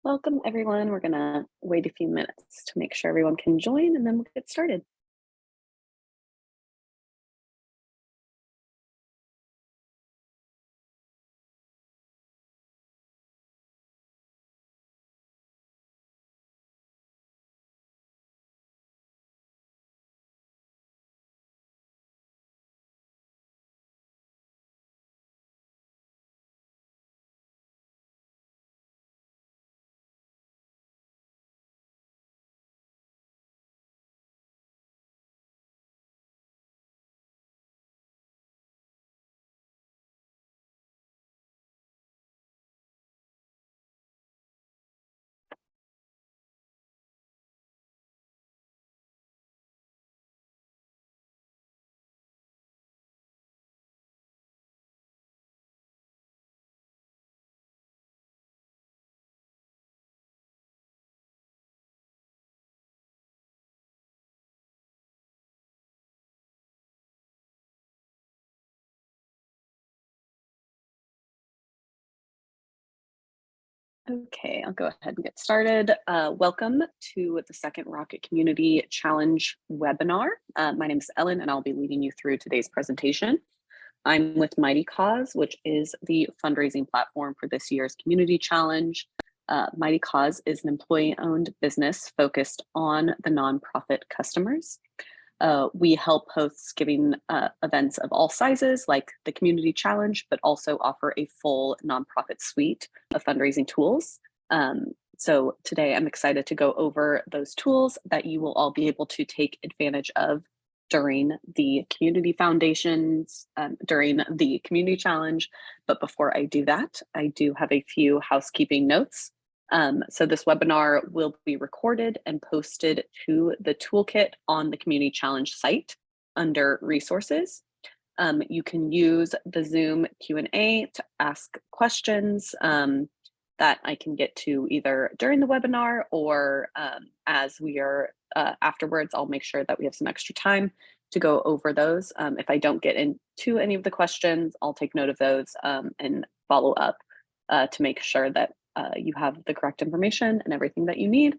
Welcome, everyone. We're going to wait a few minutes to make sure everyone can join, and then we'll get started. Okay, I'll go ahead and get started. Welcome to the second Rocket Community Challenge webinar. My name is Ellen, and I'll be leading you through today's presentation. I'm with Mighty Cause, which is the fundraising platform for this year's Community Challenge. Mighty Cause is an employee-owned business focused on the nonprofit customers. We help host giving events of all sizes, like the Community Challenge, but also offer a full nonprofit suite of fundraising tools. So today I'm excited to go over those tools that you will all be able to take advantage of during the community foundations, during the Community Challenge. But before I do that, I do have a few housekeeping notes. So this webinar will be recorded and posted to the toolkit on the Community Challenge site under resources. You can use the Zoom Q&A to ask questions that I can get to either during the webinar or as we are afterwards. I'll make sure that we have some extra time to go over those. If I don't get into any of the questions, I'll take note of those and follow up to make sure that you have the correct information and everything that you need.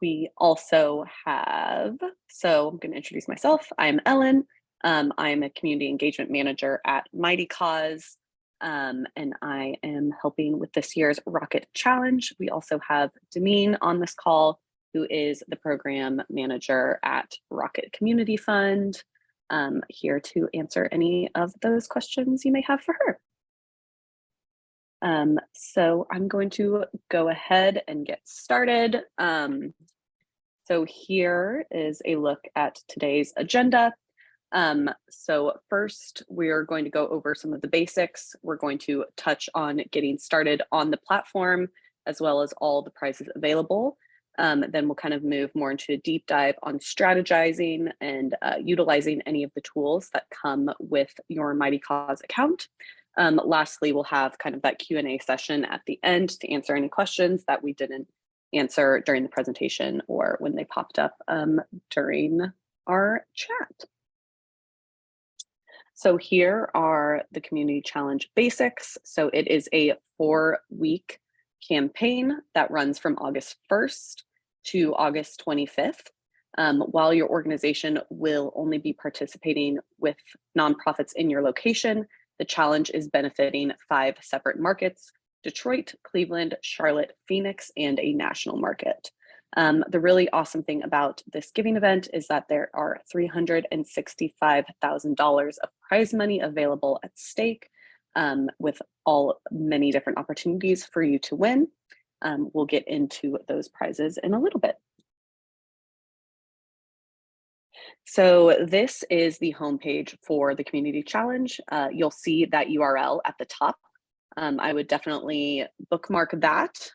We also have, so I'm going to introduce myself. I'm Ellen. I'm a community engagement manager at Mighty Cause, and I am helping with this year's Rocket Challenge. We also have Dameen on this call, who is the program manager at Rocket Community Fund, here to answer any of those questions you may have for her. So I'm going to go ahead and get started. So here is a look at today's agenda. So first, we're going to go over some of the basics. We're going to touch on getting started on the platform, as well as all the prizes available. Then we'll kind of move more into a deep dive on strategizing and utilizing any of the tools that come with your Mighty Cause account. Lastly, we'll have kind of that Q&A session at the end to answer any questions that we didn't answer during the presentation or when they popped up during our chat. So here are the Community Challenge basics. So it is a 4-week campaign that runs from August 1st to August 25th. While your organization will only be participating with nonprofits in your location, the challenge is benefiting 5 separate markets: Detroit, Cleveland, Charlotte, Phoenix, and a national market. The really awesome thing about this giving event is that there are $365,000 of prize money available at stake, with many different opportunities for you to win. We'll get into those prizes in a little bit. So this is the homepage for the Community Challenge. You'll see that URL at the top. I would definitely bookmark that,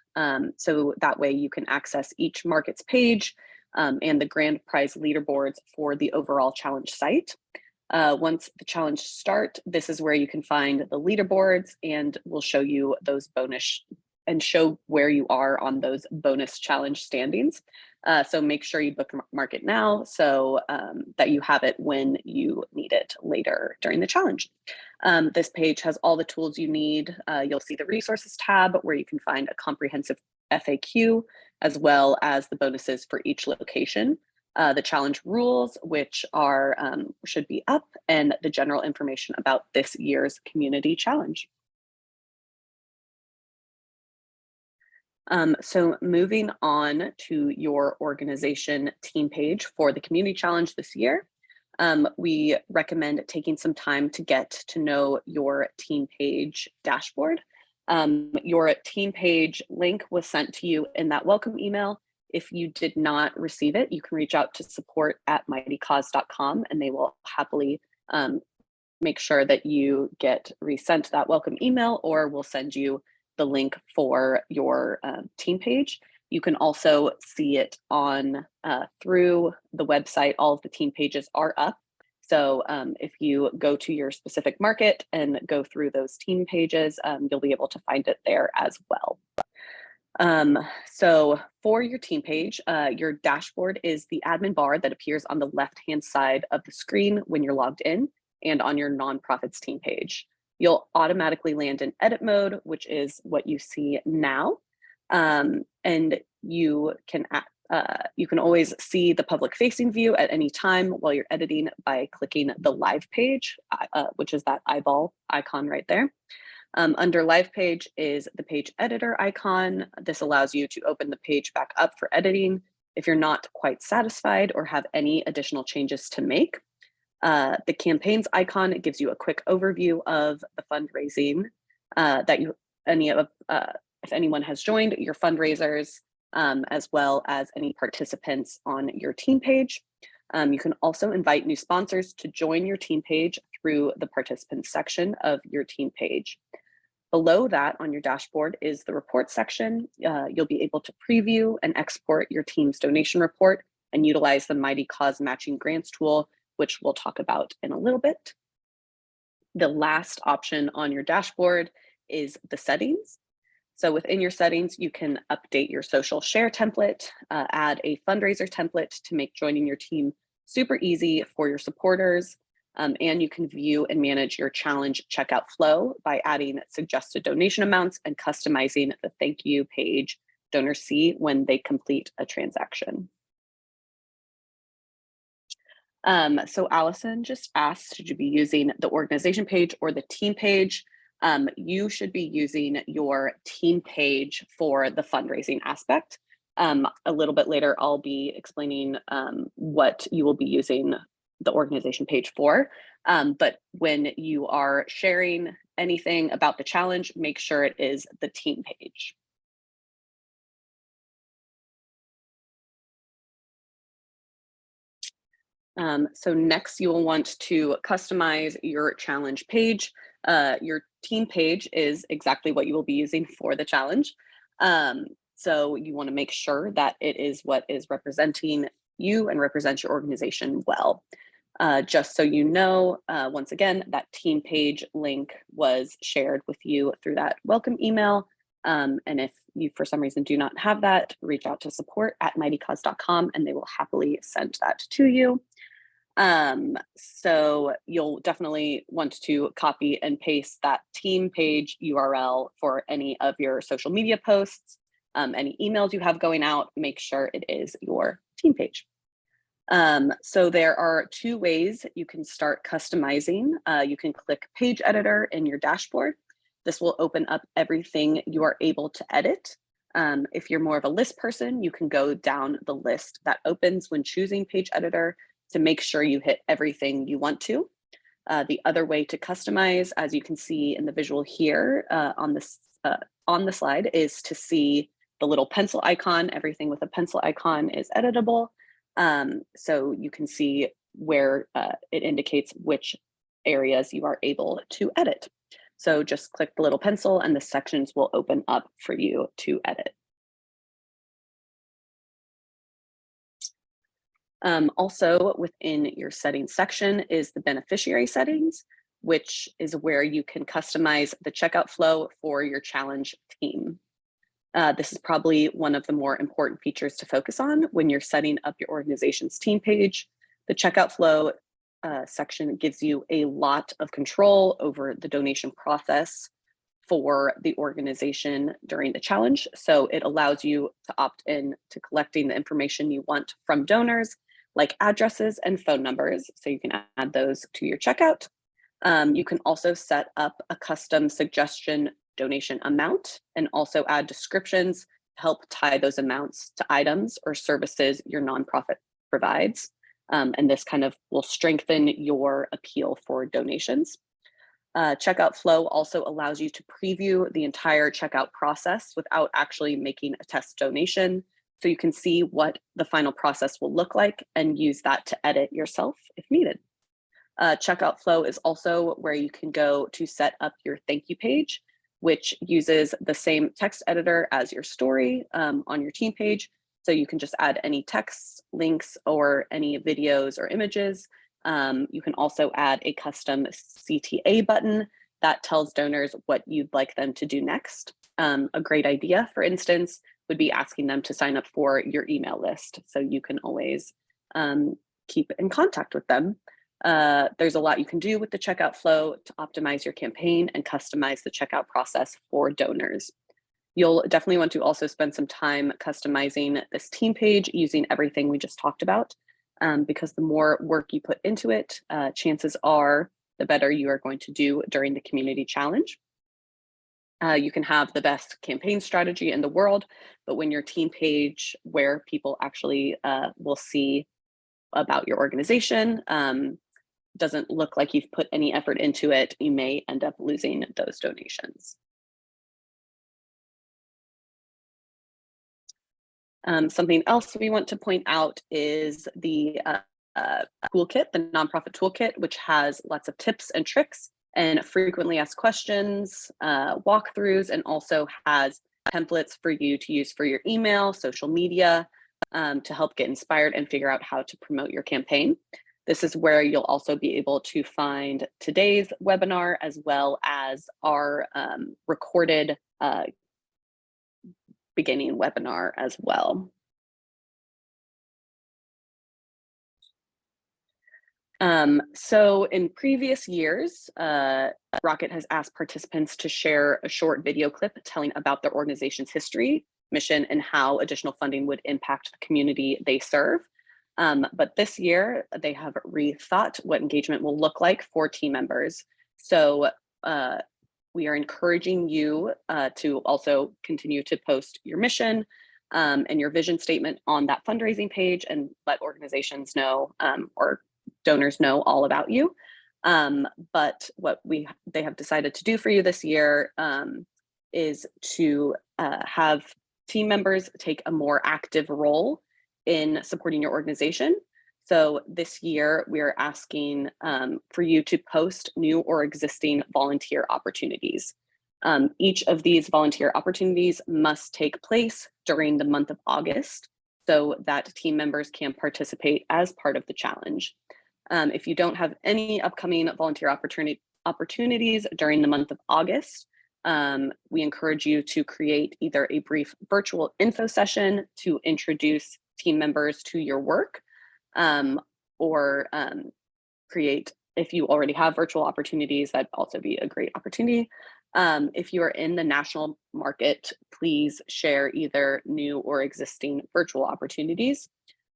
so that way you can access each market's page and the grand prize leaderboards for the overall challenge site. Once the challenge starts, this is where you can find the leaderboards, and we'll show you those bonus and show where you are on those bonus challenge standings. So make sure you bookmark it now so that you have it when you need it later during the challenge. This page has all the tools you need. You'll see the resources tab where you can find a comprehensive FAQ as well as the bonuses for each location. The challenge rules, which are should be up, and the general information about this year's community challenge. So moving on to your organization team page for the community challenge this year, we recommend taking some time to get to know your team page dashboard. Your team page link was sent to you in that welcome email. If you did not receive it, you can reach out to support@mightycause.com and they will happily make sure that you get resent that welcome email, or we'll send you the link for your team page. You can also see it on through the website. All of the team pages are up. So if you go to your specific market and go through those team pages, you'll be able to find it there as well. So for your team page, your dashboard is the admin bar that appears on the left-hand side of the screen when you're logged in and on your nonprofits team page. You'll automatically land in edit mode, which is what you see now. And you can always see the public facing view at any time while you're editing by clicking the live page, which is that eyeball icon right there. Under live page is the page editor icon. This allows you to open the page back up for editing if you're not quite satisfied or have any additional changes to make. The campaigns icon, it gives you a quick overview of the fundraising that if anyone has joined your fundraisers, as well as any participants on your team page. You can also invite new sponsors to join your team page through the participants section of your team page. Below that on your dashboard is the report section. You'll be able to preview and export your team's donation report and utilize the Mighty Cause Matching Grants tool, which we'll talk about in a little bit. The last option on your dashboard is the settings. So within your settings, you can update your social share template, add a fundraiser template to make joining your team super easy for your supporters, and you can view and manage your challenge checkout flow by adding suggested donation amounts and customizing the thank you page donors see when they complete a transaction. So Allison just asked, should you be using the organization page or the team page? You should be using your team page for the fundraising aspect. A little bit later, I'll be explaining what you will be using the organization page for. But when you are sharing anything about the challenge, make sure it is the team page. So next you will want to customize your challenge page. Your team page is exactly what you will be using for the challenge. So you want to make sure that it is what is representing you and represents your organization well. Just so you know, once again, that team page link was shared with you through that welcome email. And if you, for some reason, do not have that, reach out to support@mightycause.com and they will happily send that to you. So you'll definitely want to copy and paste that team page URL for any of your social media posts, any emails you have going out, make sure it is your team page. So there are two ways you can start customizing. You can click Page Editor in your dashboard. This will open up everything you are able to edit. If you're more of a list person, you can go down the list that opens when choosing Page Editor to make sure you hit everything you want to. The other way to customize, as you can see in the visual here on the slide, is to see the little pencil icon. Everything with a pencil icon is editable. So you can see where it indicates which areas you are able to edit. So just click the little pencil and the sections will open up for you to edit. Also within your settings section is the beneficiary settings, which is where you can customize the checkout flow for your challenge team. This is probably one of the more important features to focus on when you're setting up your organization's team page. The checkout flow section gives you a lot of control over the donation process for the organization during the challenge. So it allows you to opt in to collecting the information you want from donors, like addresses and phone numbers. So you can add those to your checkout. You can also set up a custom suggestion donation amount and also add descriptions to help tie those amounts to items or services your nonprofit provides. And this kind of will strengthen your appeal for donations. Checkout flow also allows you to preview the entire checkout process without actually making a test donation. So you can see what the final process will look like and use that to edit yourself if needed. Checkout flow is also where you can go to set up your thank you page, which uses the same text editor as your story on your team page. So you can just add any text, links, or any videos or images. You can also add a custom CTA button that tells donors what you'd like them to do next. A great idea, for instance, would be asking them to sign up for your email list so you can always keep in contact with them. There's a lot you can do with the checkout flow to optimize your campaign and customize the checkout process for donors. You'll definitely want to also spend some time customizing this team page using everything we just talked about, because the more work you put into it, chances are the better you are going to do during the community challenge. You can have the best campaign strategy in the world, but when your team page, where people actually will see about your organization, doesn't look like you've put any effort into it, you may end up losing those donations. Something else we want to point out is the toolkit, the nonprofit toolkit, which has lots of tips and tricks and frequently asked questions, walkthroughs, and also has templates for you to use for your email, social media, to help get inspired and figure out how to promote your campaign. This is where you'll also be able to find today's webinar as well as our recorded beginning webinar as well. So in previous years, Rocket has asked participants to share a short video clip telling about their organization's history, mission, and how additional funding would impact the community they serve. But this year, they have rethought what engagement will look like for team members. So we are encouraging you to also continue to post your mission and your vision statement on that fundraising page and let organizations know or donors know all about you. But what they have decided to do for you this year is to have team members take a more active role in supporting your organization. So this year, we're asking for you to post new or existing volunteer opportunities. Each of these volunteer opportunities must take place during the month of August so that team members can participate as part of the challenge. If you don't have any upcoming volunteer opportunities during the month of August, we encourage you to create either a brief virtual info session to introduce team members to your work, or create, if you already have virtual opportunities, that'd also be a great opportunity. If you are in the national market, please share either new or existing virtual opportunities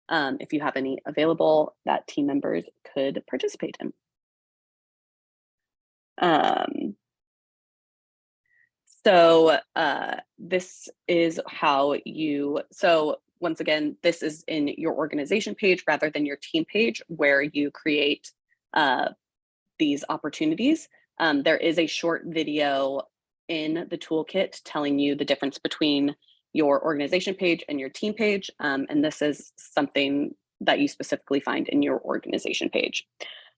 if you have any available that team members could participate in. So this is how so once again, this is in your organization page rather than your team page where you create these opportunities. There is a short video in the toolkit telling you the difference between your organization page and your team page. And this is something that you specifically find in your organization page.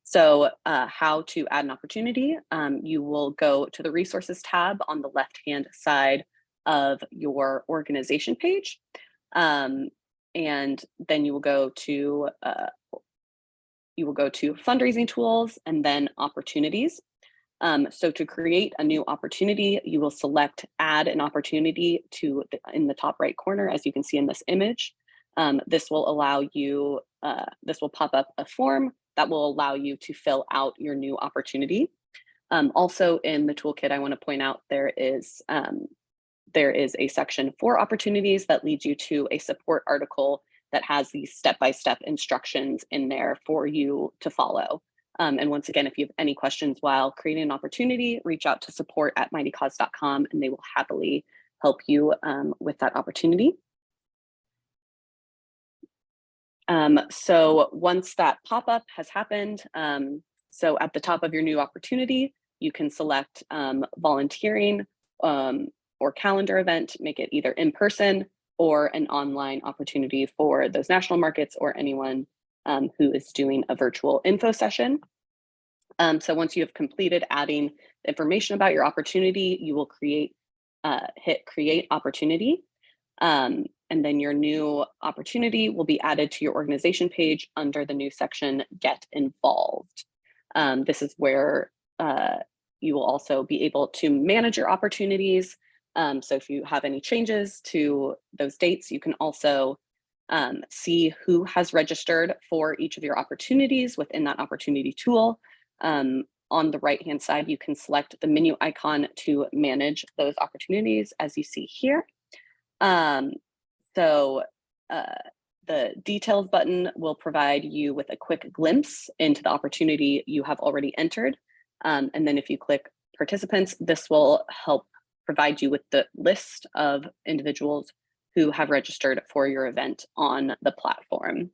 So how to add an opportunity, you will go to the resources tab on the left-hand side of your organization page. And then you will go to fundraising tools and then opportunities. So to create a new opportunity, you will select add an opportunity in the top right corner, as you can see in this image. This will allow you, this will pop up a form that will allow you to fill out your new opportunity. Also in the toolkit, I want to point out there is a section for opportunities that leads you to a support article that has these step-by-step instructions in there for you to follow. And once again, if you have any questions while creating an opportunity, reach out to support@mightycause.com and they will happily help you with that opportunity. So once that pop-up has happened, so at the top of your new opportunity, you can select volunteering or calendar event, make it either in person or an online opportunity for those national markets or anyone who is doing a virtual info session. So once you have completed adding information about your opportunity, you will hit create opportunity. And then your new opportunity will be added to your organization page under the new section, Get Involved. This is where you will also be able to manage your opportunities. So if you have any changes to those dates, you can also see who has registered for each of your opportunities within that opportunity tool. On the right-hand side, you can select the menu icon to manage those opportunities, as you see here. The details button will provide you with a quick glimpse into the opportunity you have already entered. And then if you click participants, this will help provide you with the list of individuals who have registered for your event on the platform.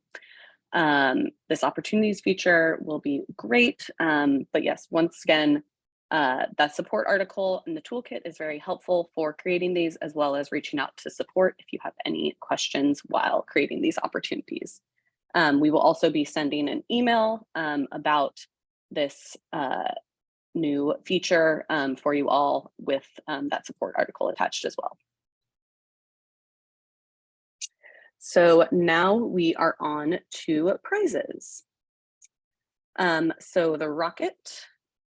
This opportunities feature will be great. But yes, once again, that support article in the toolkit is very helpful for creating these, as well as reaching out to support if you have any questions while creating these opportunities. We will also be sending an email about this new feature for you all with that support article attached as well. So now we are on to prizes. So the Rocket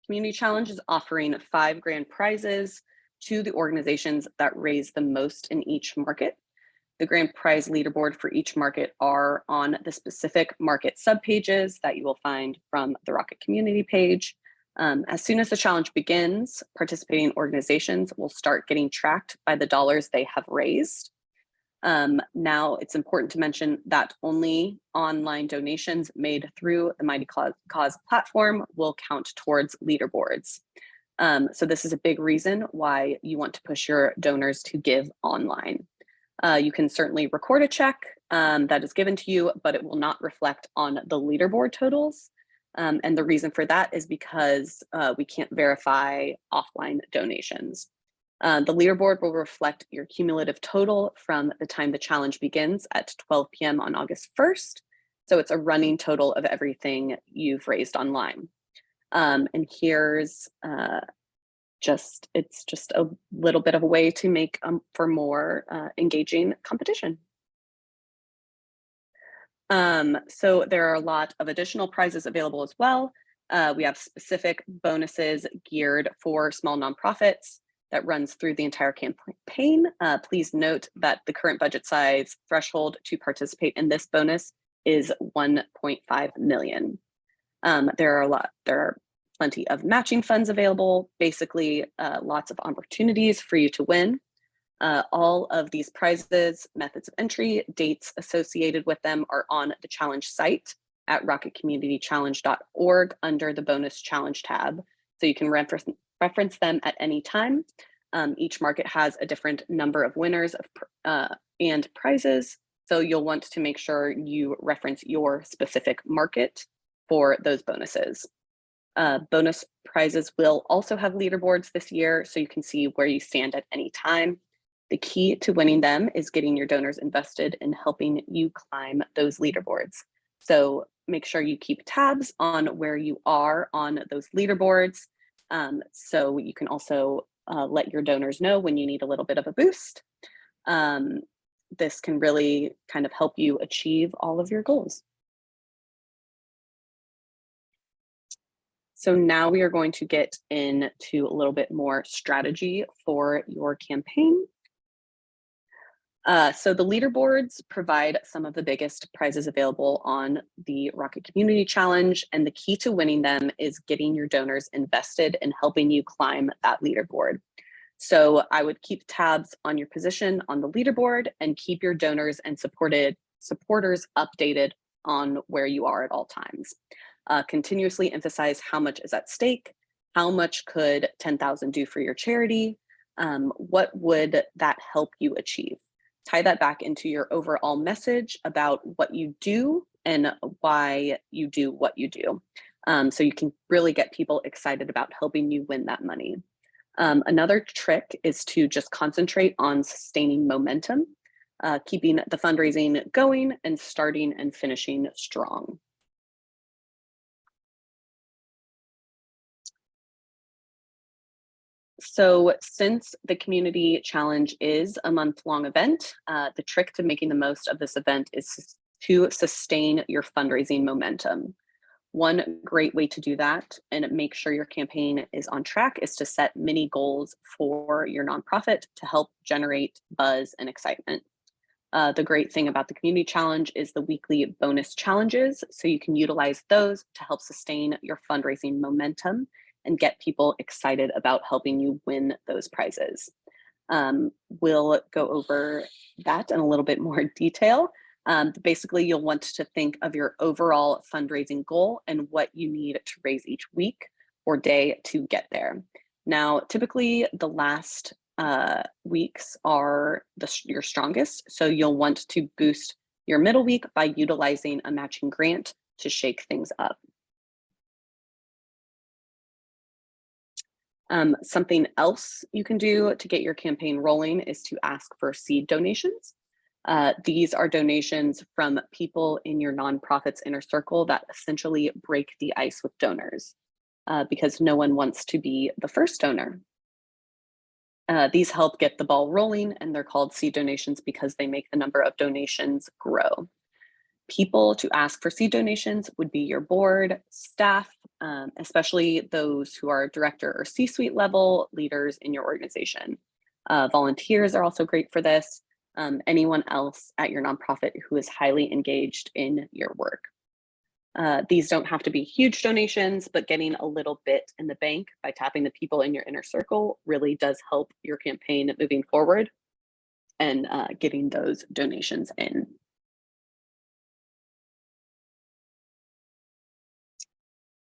Community Challenge is offering 5 grand prizes to the organizations that raise the most in each market. The grand prize leaderboard for each market are on the specific market subpages that you will find from the Rocket community page. As soon as the challenge begins, participating organizations will start getting tracked by the dollars they have raised. Now, it's important to mention that only online donations made through the Mighty Cause platform will count towards leaderboards. So this is a big reason why you want to push your donors to give online. You can certainly record a check that is given to you, but it will not reflect on the leaderboard totals. And the reason for that is because we can't verify offline donations. The leaderboard will reflect your cumulative total from the time the challenge begins at 12 p.m. on August 1st. So it's a running total of everything you've raised online. And here's it's just a little bit of a way to make for more engaging competition. So there are a lot of additional prizes available as well. We have specific bonuses geared for small nonprofits that runs through the entire campaign. Please note that the current budget size threshold to participate in this bonus is 1.5 million. There are plenty of matching funds available, basically lots of opportunities for you to win. All of these prizes, methods of entry, dates associated with them are on the challenge site at rocketcommunitychallenge.org under the bonus challenge tab. So you can reference them at any time. Each market has a different number of winners and prizes. So you'll want to make sure you reference your specific market for those bonuses. Bonus prizes will also have leaderboards this year, so you can see where you stand at any time. The key to winning them is getting your donors invested in helping you climb those leaderboards. So make sure you keep tabs on where you are on those leaderboards. So you can also let your donors know when you need a little bit of a boost. This can really kind of help you achieve all of your goals. So now we are going to get into a little bit more strategy for your campaign. So the leaderboards provide some of the biggest prizes available on the Rocket Community Challenge, and the key to winning them is getting your donors invested in helping you climb that leaderboard. So I would keep tabs on your position on the leaderboard and keep your donors and supporters updated on where you are at all times. Continuously emphasize how much is at stake, how much could 10,000 do for your charity, what would that help you achieve? Tie that back into your overall message about what you do and why you do what you do. So you can really get people excited about helping you win that money. Another trick is to just concentrate on sustaining momentum, keeping the fundraising going and starting and finishing strong. So since the community challenge is a month-long event, the trick to making the most of this event is to sustain your fundraising momentum. One great way to do that and make sure your campaign is on track is to set mini goals for your nonprofit to help generate buzz and excitement. The great thing about the community challenge is the weekly bonus challenges, so you can utilize those to help sustain your fundraising momentum and get people excited about helping you win those prizes. We'll go over that in a little bit more detail. Basically, you'll want to think of your overall fundraising goal and what you need to raise each week or day to get there. Now, typically the last weeks are your strongest, so you'll want to boost your middle week by utilizing a matching grant to shake things up. Something else you can do to get your campaign rolling is to ask for seed donations. These are donations from people in your nonprofit's inner circle that essentially break the ice with donors because no one wants to be the first donor. These help get the ball rolling, and they're called seed donations because they make the number of donations grow. People to ask for seed donations would be your board, staff, especially those who are director or C-suite level leaders in your organization. Volunteers are also great for this. Anyone else at your nonprofit who is highly engaged in your work. These don't have to be huge donations, but getting a little bit in the bank by tapping the people in your inner circle really does help your campaign moving forward and getting those donations in.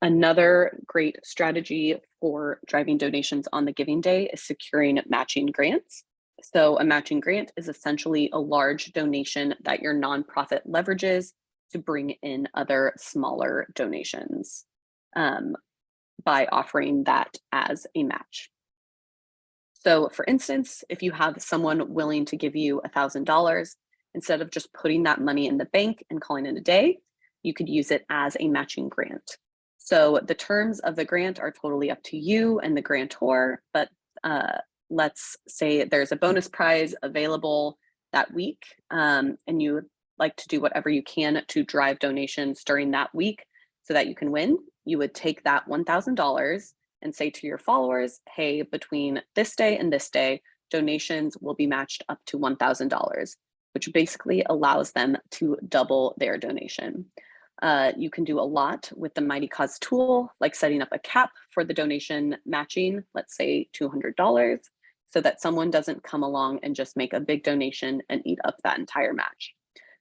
Another great strategy for driving donations on the giving day is securing matching grants. So a matching grant is essentially a large donation that your nonprofit leverages to bring in other smaller donations by offering that as a match. So for instance, if you have someone willing to give you $1,000, instead of just putting that money in the bank and calling it a day, you could use it as a matching grant. So the terms of the grant are totally up to you and the grantor, but let's say there's a bonus prize available that week and you would like to do whatever you can to drive donations during that week so that you can win. You would take that $1,000 and say to your followers, hey, between this day and this day, donations will be matched up to $1,000, which basically allows them to double their donation. You can do a lot with the Mighty Cause tool, like setting up a cap for the donation matching, let's say $200, so that someone doesn't come along and just make a big donation and eat up that entire match.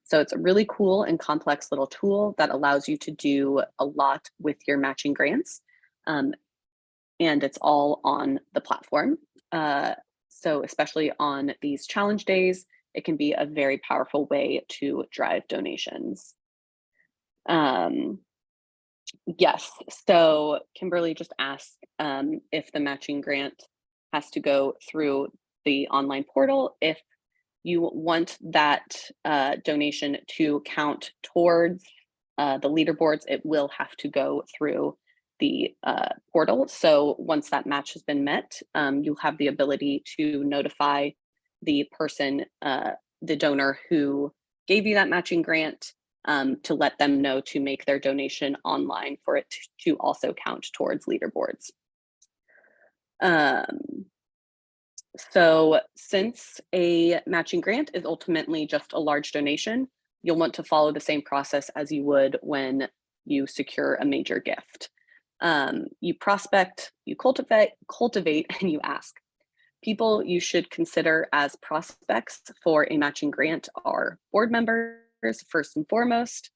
So it's a really cool and complex little tool that allows you to do a lot with your matching grants. And it's all on the platform. So especially on these challenge days, it can be a very powerful way to drive donations. Yes, so Kimberly just asked if the matching grant has to go through the online portal. If you want that donation to count towards the leaderboards, it will have to go through the portal. So once that match has been met, you'll have the ability to notify the person, the donor who gave you that matching grant, to let them know to make their donation online for it to also count towards leaderboards. So since a matching grant is ultimately just a large donation, you'll want to follow the same process as you would when you secure a major gift. You prospect, you cultivate, and you ask. People you should consider as prospects for a matching grant are board members, first and foremost.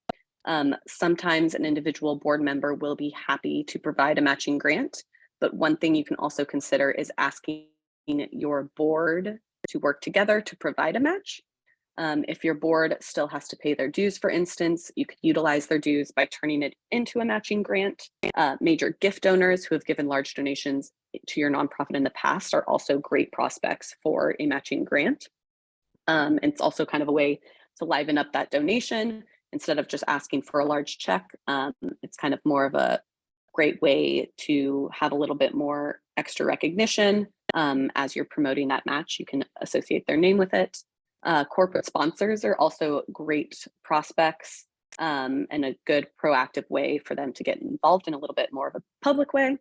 Sometimes an individual board member will be happy to provide a matching grant, but one thing you can also consider is asking your board to work together to provide a match. If your board still has to pay their dues, for instance, you could utilize their dues by turning it into a matching grant. Major gift donors who have given large donations to your nonprofit in the past are also great prospects for a matching grant. It's also kind of a way to liven up that donation instead of just asking for a large check. It's kind of more of a great way to have a little bit more extra recognition as you're promoting that match. You can associate their name with it. Corporate sponsors are also great prospects and a good proactive way for them to get involved in a little bit more of a public way.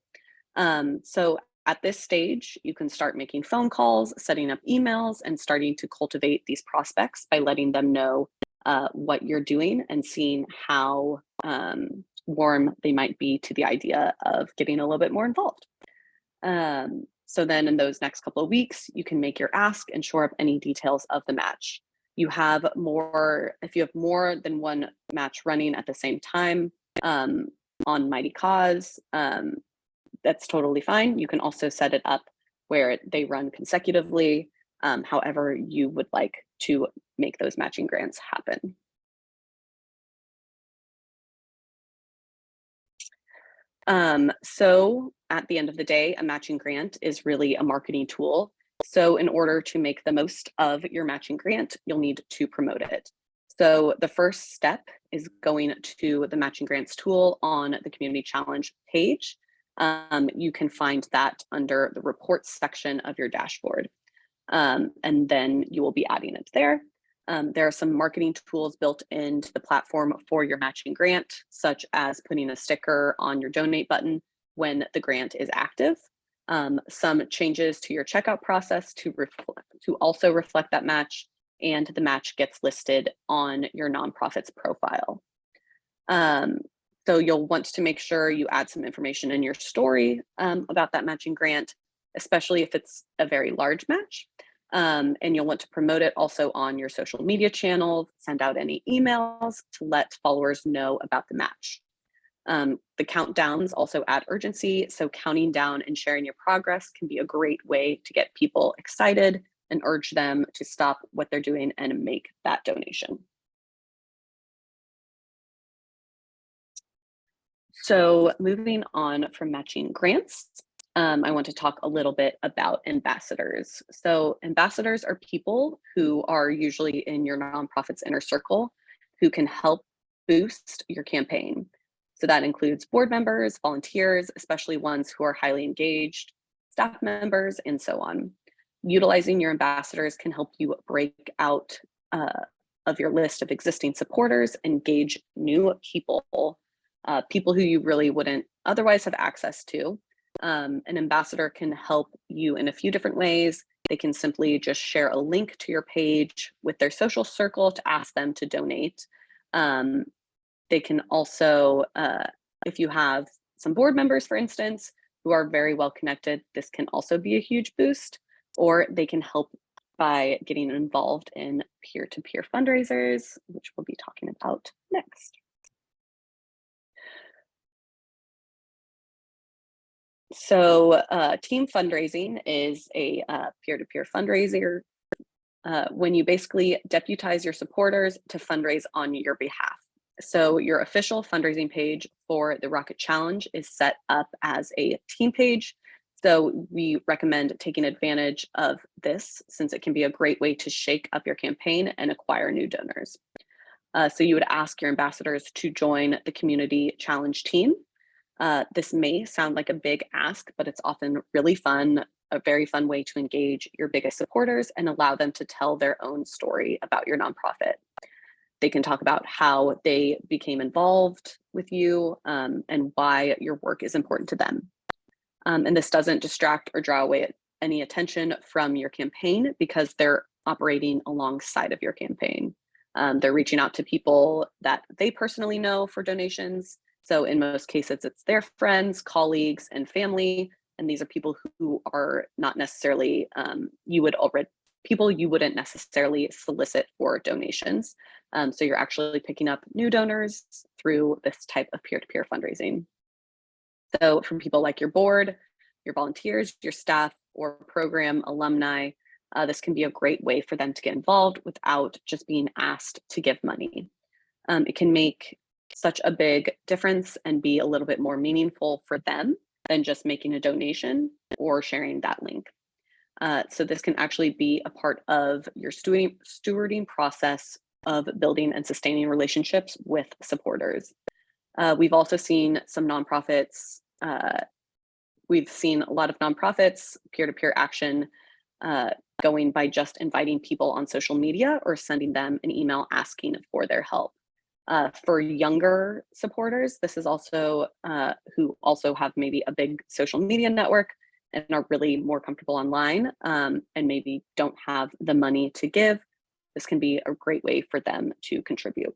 So at this stage, you can start making phone calls, setting up emails, and starting to cultivate these prospects by letting them know what you're doing and seeing how warm they might be to the idea of getting a little bit more involved. So then in those next couple of weeks, you can make your ask and shore up any details of the match. If you have more than one match running at the same time on Mighty Cause, that's totally fine. You can also set it up where they run consecutively, however you would like to make those matching grants happen. So at the end of the day, a matching grant is really a marketing tool. So in order to make the most of your matching grant, you'll need to promote it. So the first step is going to the matching grants tool on the community challenge page. You can find that under the reports section of your dashboard. And then you will be adding it there. There are some marketing tools built into the platform for your matching grant, such as putting a sticker on your donate button when the grant is active. Some changes to your checkout process to also reflect that match, and the match gets listed on your nonprofit's profile. So you'll want to make sure you add some information in your story about that matching grant, especially if it's a very large match. And you'll want to promote it also on your social media channels, send out any emails to let followers know about the match. The countdowns also add urgency, so counting down and sharing your progress can be a great way to get people excited and urge them to stop what they're doing and make that donation. So moving on from matching grants, I want to talk a little bit about ambassadors. So ambassadors are people who are usually in your nonprofit's inner circle who can help boost your campaign. So that includes board members, volunteers, especially ones who are highly engaged, staff members, and so on. Utilizing your ambassadors can help you break out of your list of existing supporters, engage new people, people who you really wouldn't otherwise have access to. An ambassador can help you in a few different ways. They can simply just share a link to your page with their social circle to ask them to donate. They can also, if you have some board members, for instance, who are very well connected, this can also be a huge boost, or they can help by getting involved in peer-to-peer fundraisers, which we'll be talking about next. So team fundraising is a peer-to-peer fundraiser when you basically deputize your supporters to fundraise on your behalf. So your official fundraising page for the Rocket Challenge is set up as a team page. So we recommend taking advantage of this since it can be a great way to shake up your campaign and acquire new donors. So you would ask your ambassadors to join the Community Challenge team. This may sound like a big ask, but it's often really fun, a very fun way to engage your biggest supporters and allow them to tell their own story about your nonprofit. They can talk about how they became involved with you and why your work is important to them. And this doesn't distract or draw away any attention from your campaign because they're operating alongside of your campaign. They're reaching out to people that they personally know for donations. So in most cases, it's their friends, colleagues, and family. And these are people who are not necessarily, people you wouldn't necessarily solicit for donations. So you're actually picking up new donors through this type of peer-to-peer fundraising. So from people like your board, your volunteers, your staff, or program alumni, this can be a great way for them to get involved without just being asked to give money. It can make such a big difference and be a little bit more meaningful for them than just making a donation or sharing that link. So this can actually be a part of your stewarding process of building and sustaining relationships with supporters. We've also seen some nonprofits, we've seen a lot of nonprofits, peer-to-peer action, going by just inviting people on social media or sending them an email asking for their help. For younger supporters, this is also who also have maybe a big social media network and are really more comfortable online and maybe don't have the money to give. This can be a great way for them to contribute.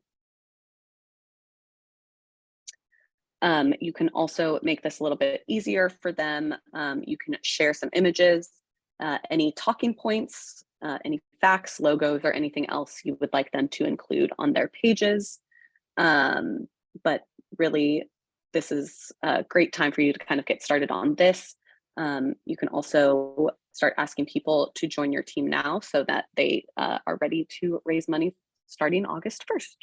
You can also make this a little bit easier for them. You can share some images, any talking points, any facts, logos, or anything else you would like them to include on their pages. But really, this is a great time for you to kind of get started on this. You can also start asking people to join your team now so that they are ready to raise money starting August 1st.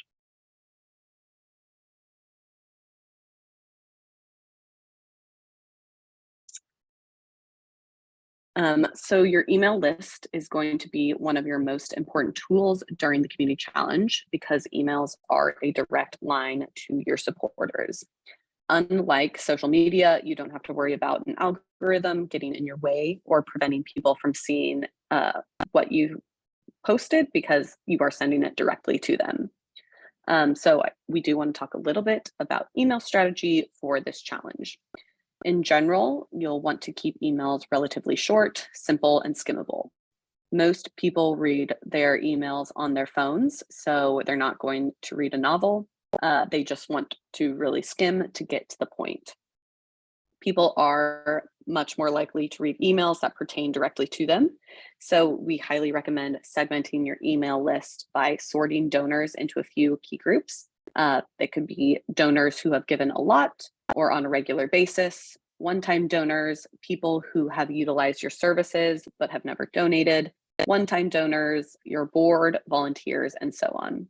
So your email list is going to be one of your most important tools during the community challenge because emails are a direct line to your supporters. Unlike social media, you don't have to worry about an algorithm getting in your way or preventing people from seeing what you posted because you are sending it directly to them. So we do want to talk a little bit about email strategy for this challenge. In general, you'll want to keep emails relatively short, simple, and skimmable. Most people read their emails on their phones, so they're not going to read a novel. They just want to really skim to get to the point. People are much more likely to read emails that pertain directly to them. So we highly recommend segmenting your email list by sorting donors into a few key groups. They could be donors who have given a lot or on a regular basis, one-time donors, people who have utilized your services but have never donated, one-time donors, your board, volunteers, and so on.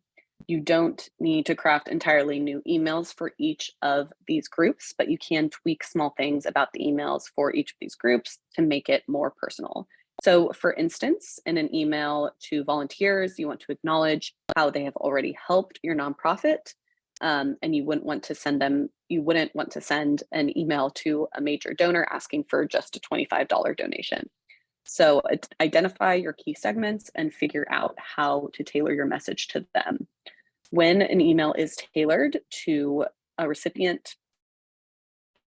You don't need to craft entirely new emails for each of these groups, but you can tweak small things about the emails for each of these groups to make it more personal. So for instance, in an email to volunteers, you want to acknowledge how they have already helped your nonprofit. And you wouldn't want to send an email to a major donor asking for just a $25 donation. So identify your key segments and figure out how to tailor your message to them. When an email is tailored to a recipient,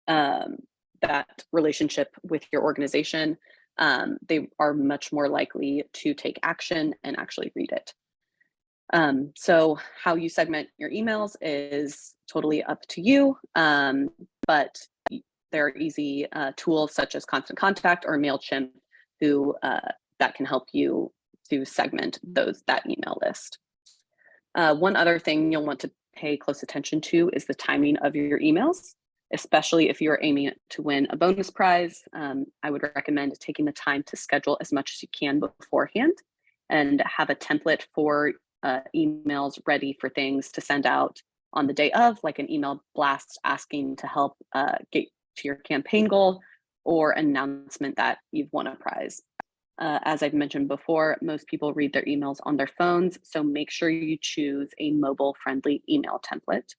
that relationship with your organization, they are much more likely to take action and actually read it. So how you segment your emails is totally up to you, but there are easy tools such as Constant Contact or MailChimp that can help you to segment that email list. One other thing you'll want to pay close attention to is the timing of your emails, especially if you're aiming to win a bonus prize. I would recommend taking the time to schedule as much as you can beforehand and have a template for emails ready for things to send out on the day of, like an email blast asking to help get to your campaign goal or an announcement that you've won a prize. As I've mentioned before, most people read their emails on their phones, so make sure you choose a mobile-friendly email template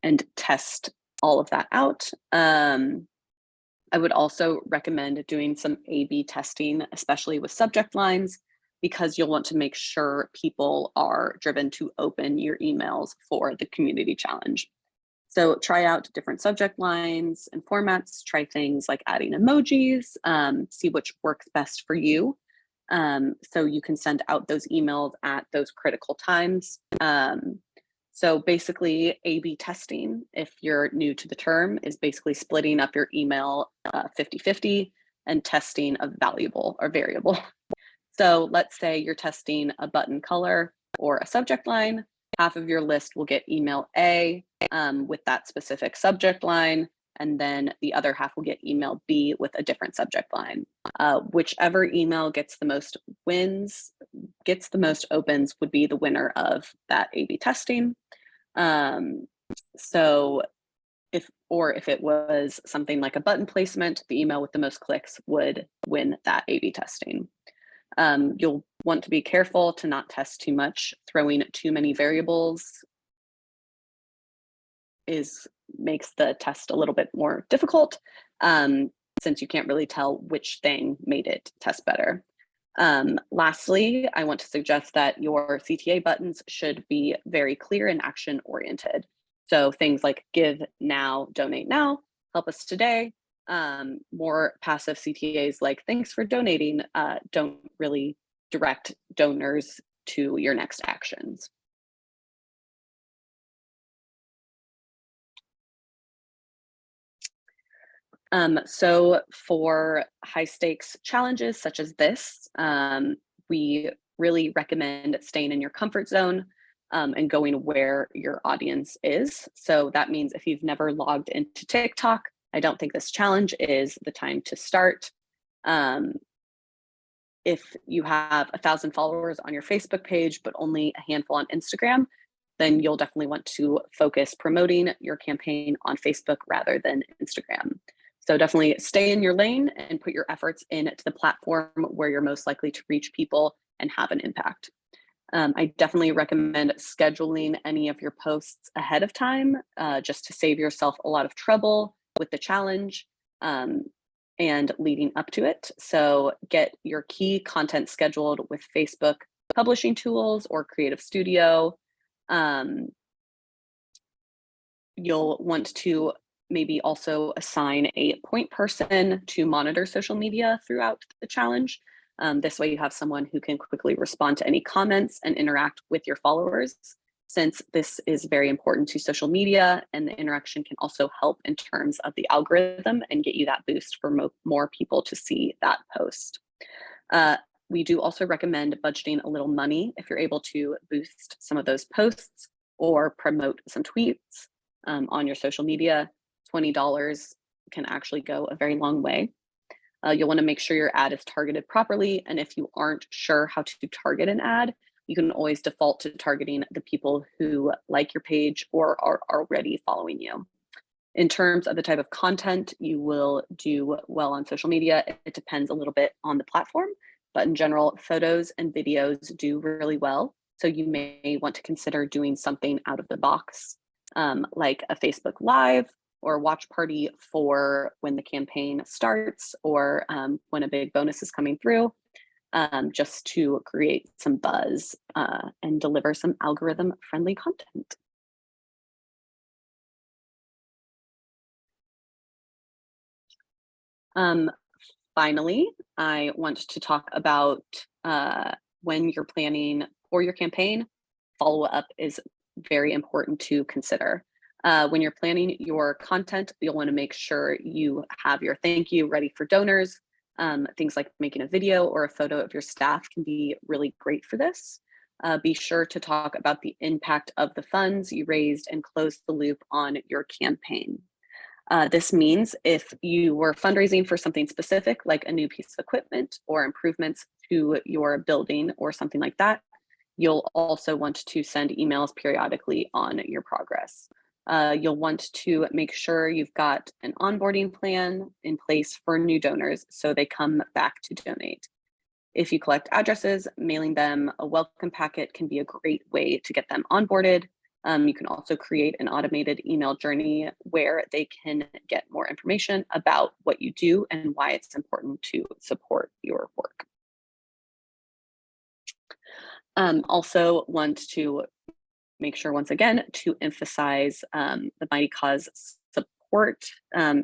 and test all of that out. I would also recommend doing some A/B testing, especially with subject lines. because you'll want to make sure people are driven to open your emails for the community challenge. So try out different subject lines and formats, try things like adding emojis, see which works best for you. So you can send out those emails at those critical times. So basically A/B testing, if you're new to the term, is basically splitting up your email 50-50 and testing a valuable or variable. So let's say you're testing a button color or a subject line. Half of your list will get email A with that specific subject line, and then the other half will get email B with a different subject line. Whichever email gets the most wins, gets the most opens, would be the winner of that A/B testing. So if it was something like a button placement, the email with the most clicks would win that A/B testing. You'll want to be careful to not test too much. Throwing too many variables makes the test a little bit more difficult, since you can't really tell which thing made it test better. Lastly, I want to suggest that your CTA buttons should be very clear and action oriented. So things like give now, donate now, help us today. More passive CTAs like thanks for donating don't really direct donors to your next actions. So for high stakes challenges such as this, we really recommend staying in your comfort zone and going where your audience is. So that means if you've never logged into TikTok, I don't think this challenge is the time to start. If you have 1,000 followers on your Facebook page, but only a handful on Instagram, then you'll definitely want to focus promoting your campaign on Facebook rather than Instagram. So definitely stay in your lane and put your efforts into the platform where you're most likely to reach people and have an impact. I definitely recommend scheduling any of your posts ahead of time just to save yourself a lot of trouble with the challenge and leading up to it. So get your key content scheduled with Facebook publishing tools or Creative Studio. You'll want to maybe also assign a point person to monitor social media throughout the challenge. This way you have someone who can quickly respond to any comments and interact with your followers, since this is very important to social media, and the interaction can also help in terms of the algorithm and get you that boost for more people to see that post. We do also recommend budgeting a little money if you're able to boost some of those posts or promote some tweets on your social media. $20 can actually go a very long way. You'll want to make sure your ad is targeted properly. And if you aren't sure how to target an ad, you can always default to targeting the people who like your page or are already following you. In terms of the type of content you will do well on social media, it depends a little bit on the platform, but in general, photos and videos do really well. So you may want to consider doing something out of the box, like a Facebook Live or watch party for when the campaign starts or when a big bonus is coming through, just to create some buzz and deliver some algorithm-friendly content. Finally, I want to talk about when you're planning for your campaign, follow-up is very important to consider. When you're planning your content, you'll want to make sure you have your thank you ready for donors. Things like making a video or a photo of your staff can be really great for this. Be sure to talk about the impact of the funds you raised and close the loop on your campaign. This means if you were fundraising for something specific, like a new piece of equipment or improvements to your building or something like that, you'll also want to send emails periodically on your progress. You'll want to make sure you've got an onboarding plan in place for new donors so they come back to donate. If you collect addresses, mailing them a welcome packet can be a great way to get them onboarded. You can also create an automated email journey where they can get more information about what you do and why it's important to support your work. Also want to make sure once again to emphasize the Mighty Cause support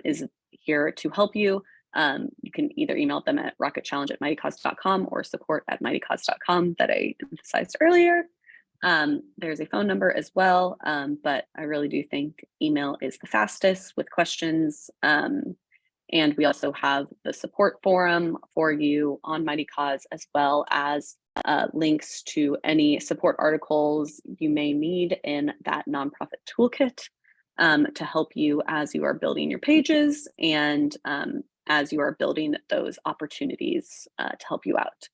is here to help you. You can either email them at rocketchallenge@mightycause.com or support@mightycause.com that I emphasized earlier. There's a phone number as well, but I really do think email is the fastest with questions. And we also have the support forum for you on Mighty Cause, as well as links to any support articles you may need in that nonprofit toolkit to help you as you are building your pages and as you are building those opportunities to help you out.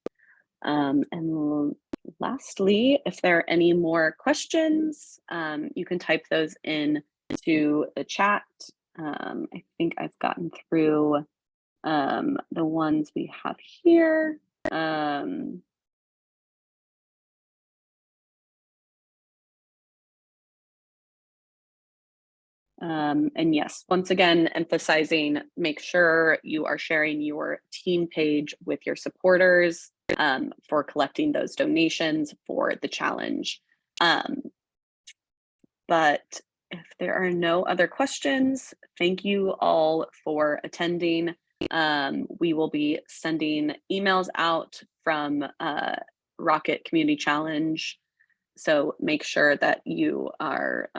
And lastly, if there are any more questions, you can type those in to the chat. I think I've gotten through the ones we have here. And yes, once again, emphasizing, make sure you are sharing your team page with your supporters for collecting those donations for the challenge. But if there are no other questions, thank you all for attending. We will be sending emails out from Rocket Community Challenge. So make sure that you are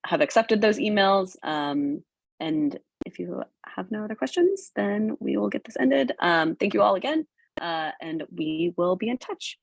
have accepted those emails. And if you have no other questions, then we will get this ended. Thank you all again, and we will be in touch.